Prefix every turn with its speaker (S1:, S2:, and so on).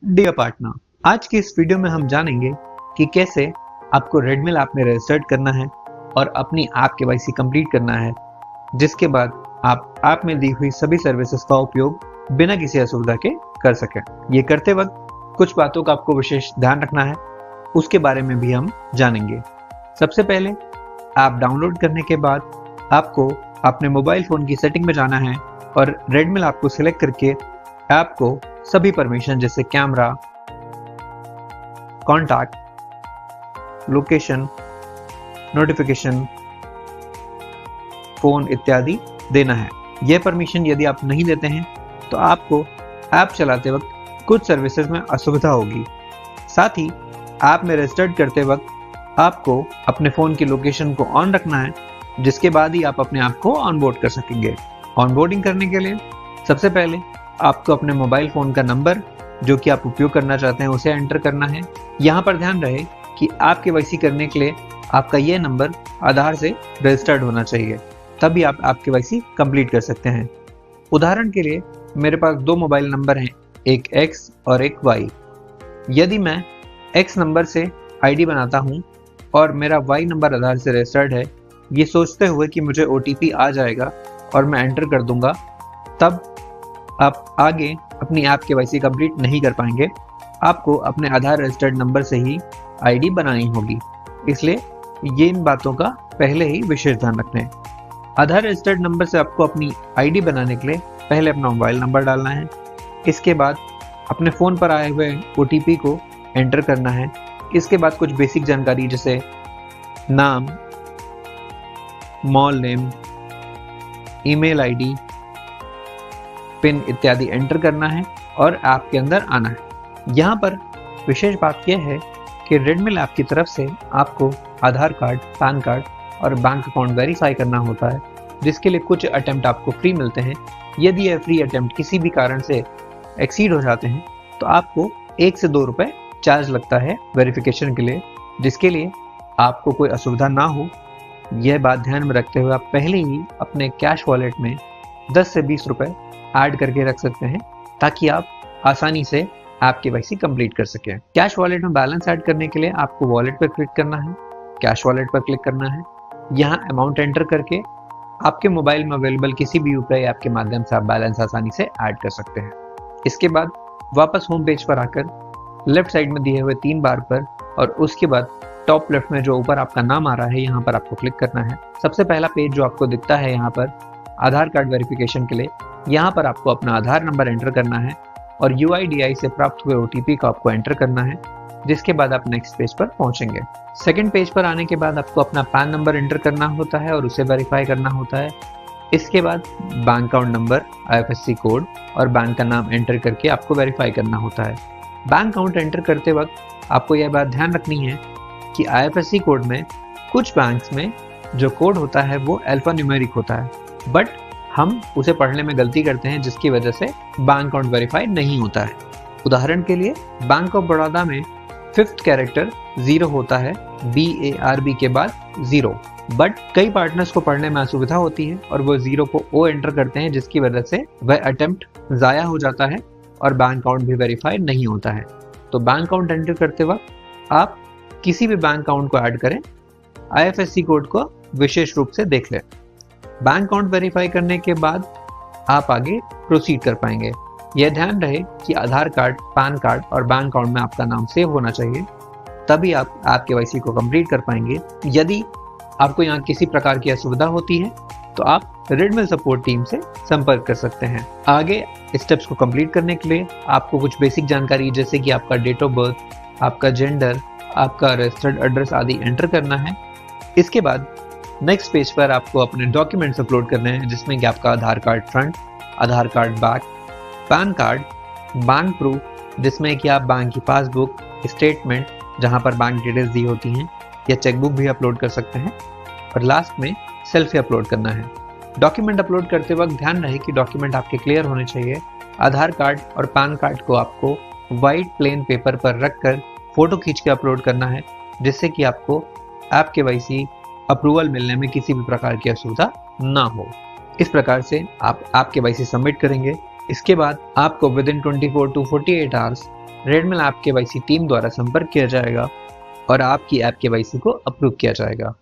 S1: Dear partner, आज की इस वीडियो में हम जानेंगे कि कैसे आपको रेडमिल ऐप में रजिस्टर्ड करना है और अपनी ऐप केवाईसी कंप्लीट करना है, जिसके बाद आप ऐप में दी हुई सभी सर्विसेज का उपयोग बिना किसी असुविधा के कर सकें। ये करते वक्त कुछ बातों का आपको विशेष ध्यान रखना है, उसके बारे में भी हम जानेंगे। सबसे पहले ऐप डाउनलोड करने के बाद आपको अपने मोबाइल फोन की सेटिंग में जाना है और रेडमिल ऐप को सिलेक्ट करके ऐप को सभी परमिशन जैसे camera, contact, location, notification, phone इत्यादि देना है। यह परमिशन यदि आप नहीं देते हैं तो आपको ऐप चलाते वक्त कुछ सर्विसेज में असुविधा होगी। साथ ही ऐप में रजिस्टर्ड करते वक्त आपको अपने फ़ोन की लोकेशन को ऑन रखना है, जिसके बाद ही आप अपने ऐप को ऑनबोर्ड कर सकेंगे। ऑनबोर्डिंग करने के लिए सबसे पहले आपको अपने मोबाइल फ़ोन का नंबर जो कि आप उपयोग करना चाहते हैं उसे एंटर करना है। यहाँ पर ध्यान रहे कि ऐप केवाईसी करने के लिए आपका ये नंबर आधार से रजिस्टर्ड होना चाहिए, तभी आप ऐप केवाईसी कंप्लीट कर सकते हैं। उदाहरण के लिए मेरे पास दो मोबाइल नंबर हैं, एक X और एक Y। यदि मैं X नंबर से ID बनाता हूँ और मेरा Y नंबर आधार से रजिस्टर्ड है, ये सोचते हुए कि मुझे OTP आ जाएगा और मैं एंटर कर दूंगा, तब आप आगे अपनी ऐप केवाईसी कंप्लीट नहीं कर पाएंगे। आपको अपने आधार रजिस्टर्ड नंबर से ही ID बनानी होगी, इसलिए ये इन बातों का पहले ही विशेष ध्यान रखना है। आधार रजिस्टर्ड नंबर से आपको अपनी ID बनाने के लिए पहले अपना मोबाइल नंबर डालना है। इसके बाद अपने फ़ोन पर आए हुए OTP को एंटर करना है। इसके बाद कुछ बेसिक जानकारी जैसे नाम, mall name, email ID, pin इत्यादि एंटर करना है और ऐप के अंदर आना है। यहाँ पर विशेष बात यह है कि रेडमिल ऐप की तरफ से आपको आधार कार्ड, पैन कार्ड और बैंक अकाउंट वेरीफाई करना होता है, जिसके लिए कुछ अटेम्प्ट आपको फ्री मिलते हैं। यदि यह फ्री अटेम्प्ट किसी भी कारण से एक्सीड हो जाते हैं तो आपको 1 से 2 रुपए चार्ज लगता है वेरिफिकेशन के लिए, जिसके लिए आपको कोई असुविधा ना हो, यह बात ध्यान में रखते हुए आप पहले ही अपने कैश वॉलेट में 10 से 20 रुपए ऐड करके रख सकते हैं, ताकि आप आसानी से ऐप केवाईसी कंप्लीट कर सकें। कैश वॉलेट में बैलेंस ऐड करने के लिए आपको वॉलेट पर क्लिक करना है, कैश वॉलेट पर क्लिक करना है। यहाँ अमाउंट एंटर करके आपके मोबाइल में अवेलेबल किसी भी UPI ऐप के माध्यम से आप बैलेंस आसानी से ऐड कर सकते हैं। इसके बाद वापस होम पेज पर आकर लेफ्ट साइड में दिए हुए 3 बार पर और उसके बाद टॉप लेफ्ट में जो ऊपर आपका नाम आ रहा है, यहाँ पर आपको क्लिक करना है। सबसे पहला पेज जो आपको दिखता है यहाँ पर आधार कार्ड वेरिफिकेशन के लिए, यहाँ पर आपको अपना आधार नंबर एंटर करना है और UIDAI से प्राप्त हुए OTP को आपको एंटर करना है, जिसके बाद आप नेक्स्ट पेज पर पहुंचेंगे। सेकंड पेज पर आने के बाद आपको अपना पैन नंबर एंटर करना होता है और उसे वेरीफाई करना होता है। इसके बाद bank account number, IFSC code और बैंक का नाम एंटर करके आपको वेरीफाई करना होता है। बैंक अकाउंट एंटर करते वक्त आपको यह बात ध्यान रखनी है कि IFSC कोड में कुछ बैंक्स में जो कोड होता है वो अल्फा न्यूमेरिक होता है, बट हम उसे पढ़ने में गलती करते हैं, जिसकी वजह से बैंक अकाउंट वेरीफाई नहीं होता है। उदाहरण के लिए बैंक ऑफ बड़ौदा में 5th कैरेक्टर 0 होता है, BARB के बाद 0, बट कई पार्टनर्स को पढ़ने में असुविधा होती है और वो 0 को O एंटर करते हैं, जिसकी वजह से वह अटेम्प्ट ज़ाया हो जाता है और बैंक अकाउंट भी वेरीफाई नहीं होता है। तो बैंक अकाउंट एंटर करते वक्त आप किसी भी बैंक अकाउंट को ऐड करें, IFSC कोड को विशेष रूप से देख लें। बैंक अकाउंट वेरीफाई करने के बाद आप आगे प्रोसीड कर पाएंगे। यह ध्यान रहे कि आधार कार्ड, पैन कार्ड और बैंक अकाउंट में आपका नाम सेव होना चाहिए, तभी आप ऐप केवाईसी को कंप्लीट कर पाएंगे। यदि आपको यहाँ किसी प्रकार की असुविधा होती है तो आप रेडमिल सपोर्ट टीम से संपर्क कर सकते हैं। आगे स्टेप्स को कंप्लीट करने के लिए आपको कुछ बेसिक जानकारी जैसे कि आपका डेट ऑफ बर्थ, आपका जेंडर, आपका रजिस्टर्ड एड्रेस आदि एंटर करना है। इसके बाद नेक्स्ट पेज पर आपको अपने डॉक्यूमेंट्स अपलोड करने हैं, जिसमें कि आपका Aadhaar card front, Aadhaar card back, PAN card, bank proof जिसमें कि आप बैंक की पासबुक, स्टेटमेंट जहां पर बैंक डिटेल्स दी होती हैं, या चेकबुक भी अपलोड कर सकते हैं, और लास्ट में सेल्फी अपलोड करना है। डॉक्यूमेंट अपलोड करते वक्त ध्यान रहे कि डॉक्यूमेंट आपके क्लियर होने चाहिए। आधार कार्ड और पैन कार्ड को आपको वाइट प्लेन पेपर पर रखकर फोटो खींच के अपलोड करना है, जिससे कि आपको ऐप केवाईसी अप्रूवल मिलने में किसी भी प्रकार की असुविधा ना हो। इस प्रकार से आप ऐप केवाईसी सबमिट करेंगे। इसके बाद आपको with in 24 to 48 hours रेडमिल app KYC team द्वारा संपर्क किया जाएगा और आपकी ऐप KYC को अप्रूव किया जाएगा।